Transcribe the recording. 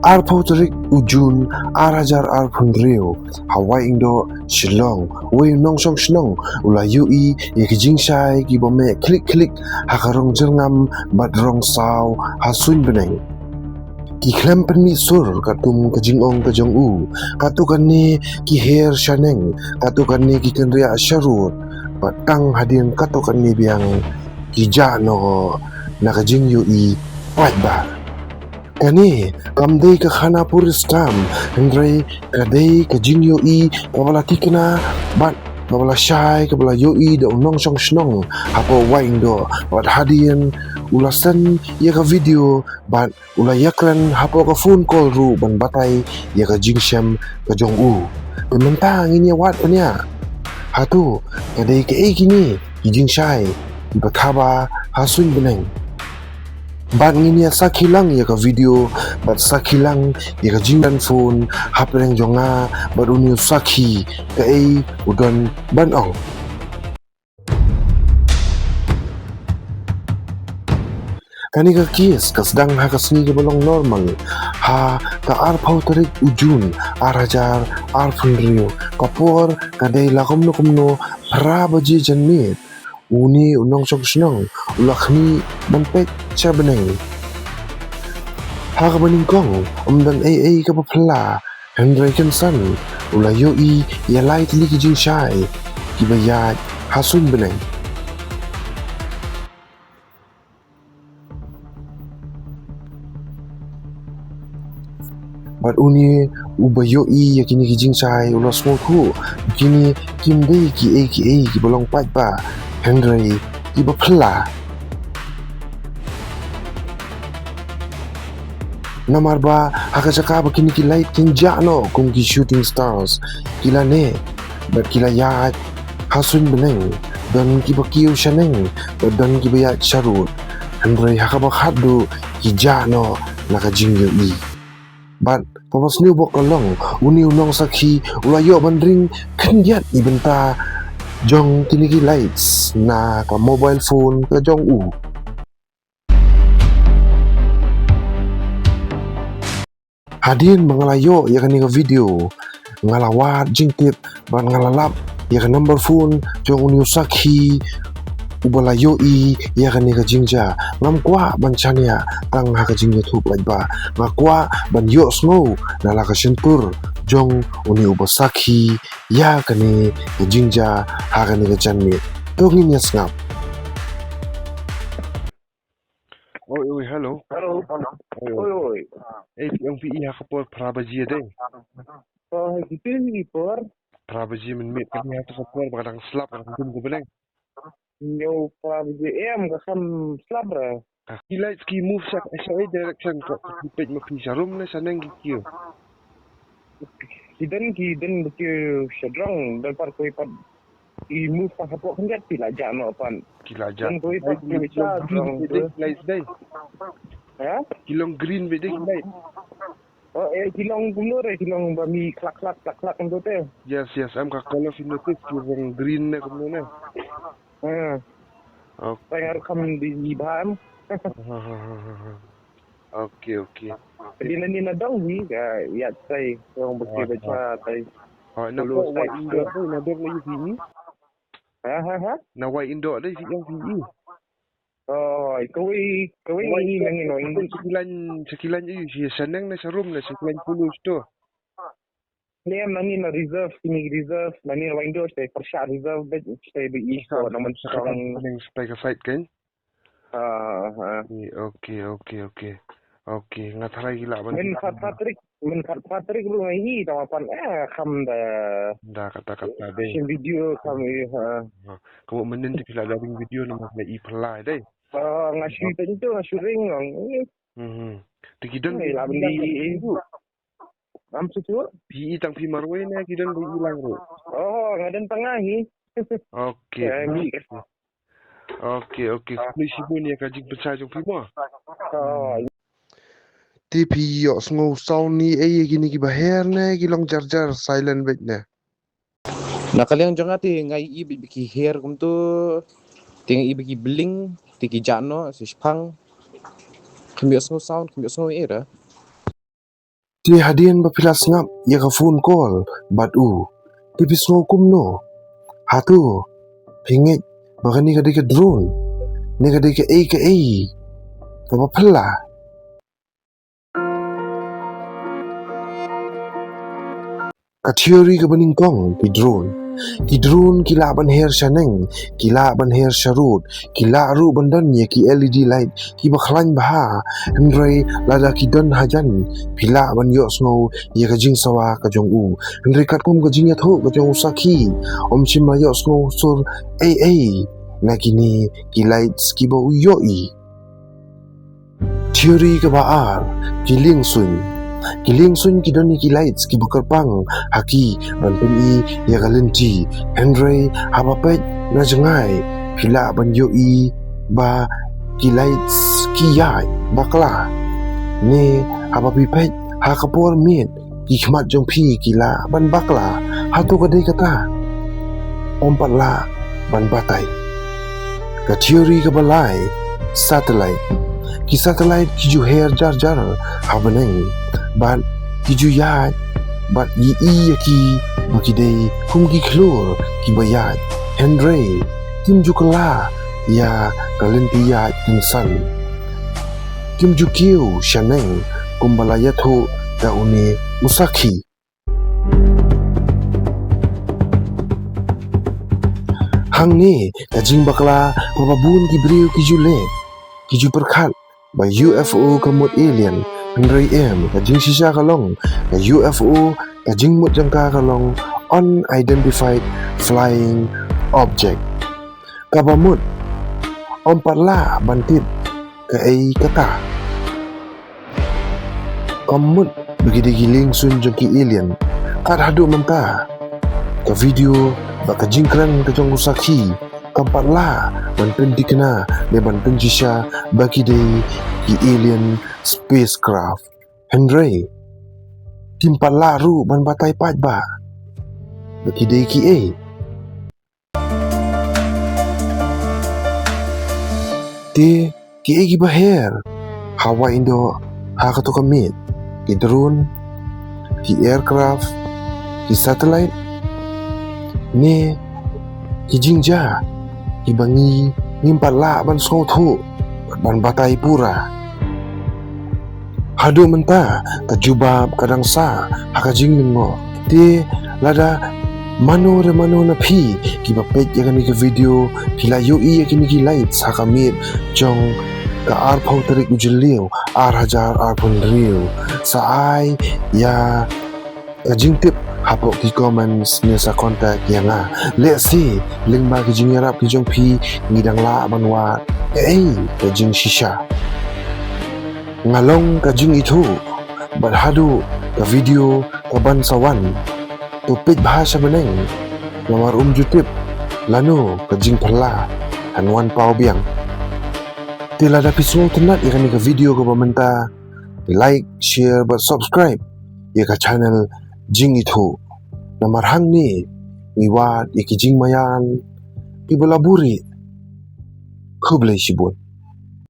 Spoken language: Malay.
Arpauterik ujun arajar arpun rio Hawaii Indo Shillong Wei nong song shnong ula yui ye kijing shai ki bome klik klik hakarong jerngam badrong saw hasun beneng ki klem penmi sur katum kajing ong kajong u katukan ni ki her shaneng katukan ni ki kenria sharut batang hadin katukan ni biang ki ja no na kajing yui white bar kani kamdei ka khana puris kam hendrei kadei ka jingyo i kabala tikna bat kabala shai kabala yo i da unong song shnong hapo waing do bat hadian ulasan ya ka video bat ulayaklan hapo ka phone call ru ban batai ya ka jingshem ka jong u mentang ini wat panya hatu kadei ka kini jing shai bataba hasun beneng bat nginia sakilang ya ka video bat sakilang ya ka jingdan phone hapreng jonga bat uni saki ka udon ban ong kani ka kies ka sedang ha ka sni ka balong normal ha ka arpau tarik ujun arajar arfunrio kapor kadai lakom no kumno pra baji janmit uni unong sok snong ulakni banpek cha beneng ha ka baningkong umdan ka papla hendrai kan san ulayo i ya lai tili ki jing shai ki bayat hasun beneng bat uni ubayo i ya kini ki jing shai ula small ku kini kim dei ki bolong pat ba hendrai ki papla namar ba haka caka bakini ki light kinja no kung ki shooting stars kila ne bat kila yat hasun beneng dan ki bakiu shaneng dan ki bayat sharut hendrai haka bakhadu ki jano naka jingyo i bat papas niu bok kalong uni unong sakhi ulayo bandring kendiat ibenta jong tiniki lights na ka mobile phone ka jong u hadin mangalayo ya kani ka video ngalawat jingtip ban ngalalap ya ka number phone jong uni usakhi ubalayo i ya kani ka jingja ngam kwa ban chania tang ha ka jingya thup laj ba ngakwa ban yo sngo nala ka shentur jong uni ubasakhi ya kani ka jingja ha kani ka janmi tongin ya snap Oi, hello. Hello. Oi. Yung PI hakapor prabaji deh. Oh, gitu ni por. Prabaji menmit kami hatu kapor bakang slap bakang tum kubeleng. Yo prabi em ka kam slabra. Kila ski move sak SOA direction ko page mapi jarum na sanang kiyo. Kidan betul syadrong dan par koi pat I move pa hapo kan pila jano pan. Kila jan. Dan koi pat bisa drong light day. Ya? Kilong green bede light. Oh, kilong gumur kilong bami klak ndo te. Yes, am ka call of notice kilong green na kumno na. Okay. Pengar kam di baham. Okay. Jadi nanti nadong ni ka yat sai yang baca tai. Oh, na po white indo na dog na UPE. Ha? Na white indo ada si yung PE. Oh, kawai ni nangin no. Sekilan iyo siya sanang na sa room na sekilan pulos to. Liam nani na reserve nani na window stay for shot reserve bed stay be east ko naman strong ng spike fight kan. Okay. Ngataray gila ban. Men Patrick lu ngai tama pan kham da kata deh. Shin video kami Kamu menin pila daring video na mga ipala deh. Ngasih tentu ngasuring ngong. Tikidon laban di ibu. Am susu? PI tang pi marway na kidan bu ilang ro. Oh, ngadan tengah hi. Okay. Polisi pun ya kajing besar jong pi mo. TP yo sngo sound ni gini ki baher ne gilong jar silent bit ne Nakaliang jang ati ngai ibiki hair kum tu ting ibiki bling tiki jano si spang kami sngo sound kami sngo era Ti hadian bapilas ngap ya ka phone call bat tipis ngokum no. Hatu pingit bagani ka di ka drone. Ni ka di ka kapapala. Ka teori ka baningkong ki drone kila ban her shaneng, kila ban her sharut, kila ru bandan ya ki LED light ki baklan baha hendrai lada ki dan hajan pila ban yo snow ya ka jing sawa ka jong hendrai kat kum ka jing ya tho ka jong usaki om chim ma yo snow sur na kini ki lights ki ba uyoi teori ka baar ki ling sun ki doni ki lights ki bakarpang haki banpen ya galenti hendrai habapet na jangai pila ban yoi ba ki lights ki yai bakla ne habapi pet hakapor mit ki khmat jong phi kila ban bakla hatu kadai kata ompatla ban batai ka teori ka balai satellite ki ju her jar habaneng bat ki ju yat bat yi ki bakidei kum ki klur ki bayat hendrai kim ju kala ya kalenti yat insan kim ju kiu shaneng kumbalaya tho da une usaki hang ni kajing bakla bababun ki briu ki ju le ki ju perkhat ba UFO kamut alien hendrai kajing sisa kalong ka UFO kajing mut jangka kalong unidentified flying object kabamut ompatla bantit ka kata kamut begide giling sun jengki alien kat hadu menta ka video ba kajing kran ka jong usaki kampatla banten dikena le banten jisha bagi de ki alien spacecraft hendrai timpatla ru ban batai pat ba bagi de ki te ki baher hawa indo hakato kamit ki drone ki aircraft ki satellite ne ki jingja ki bangi ngimpatla ban sotho ban batai pura hadu menta kajubab kadang sa hakajing nengo te lada mano na phi ki bapet ya kani ke video pila yoi ya kini ki lights hakamit jong ka ar phau tarik ujliu ar hajar ar pun riu saai ya kajing tip hapok ki comments ni sa kontak yang let's see link ba kijing yarap kijong pi ngidang la banwa kajing shisha ngalong kajing itu berhadu ka video ka bansawan topik bahasa meneng nomor jutip lanu kajing perla hanwan pau biang tila da pisung tenat ikan ka video ka bamenta like share but subscribe ya ka channel jing itu nomor hang ni ngiwat ikijing mayan ibalaburi kublai sibun